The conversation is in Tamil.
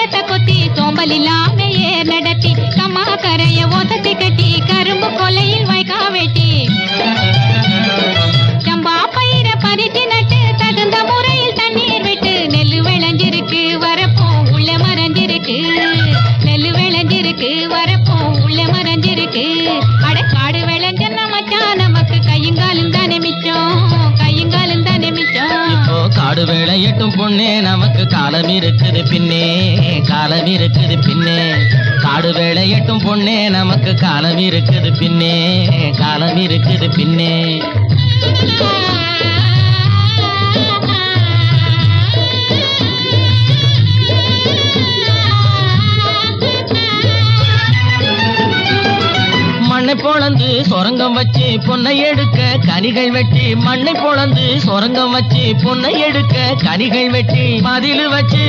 நிலத்தை கொத்தி சோம்பல் இல்லாம ஏர் நடத்தி கம்மா கரைய ஒசத்தி கட்டி கரும்பு கொலையில் வைக்கா வெட்டி சம்பா பயிர பறிச்சு நட்டு தகுந்த முறையில் தண்ணீர் விட்டு நெல்லு விளைஞ்சிருக்கு வரப்போ உள்ள மறைஞ்சிருக்கு நெல்லு விளைஞ்சிருக்கு வரப்போ உள்ள மறைஞ்சிருக்கு அடக்காடு விளைஞ்ச மச்சான் நமக்கு கையுங்காலும் தானே மிச்சம் கையுங்காலும் தானே மிச்சம் இப்போ காடு விளையட்டும் பொண்ணே நமக்கு காலம் இருக்குது பின்னே காலம் இருக்குது பின்னே காடு விளையட்டும் பொண்ணே நமக்கு காலம் இருக்குது பின்னே காலம் இருக்குது பின்னே மண்ணை பொளந்து சொரங்கம் வச்சு பொன்னை எடுக்க கனிகள் வெட்டி மண்ணை பொளந்து சொரங்கம் வச்சு பொன்னை எடுக்க கனிகள் வெட்டி மதில் வச்சு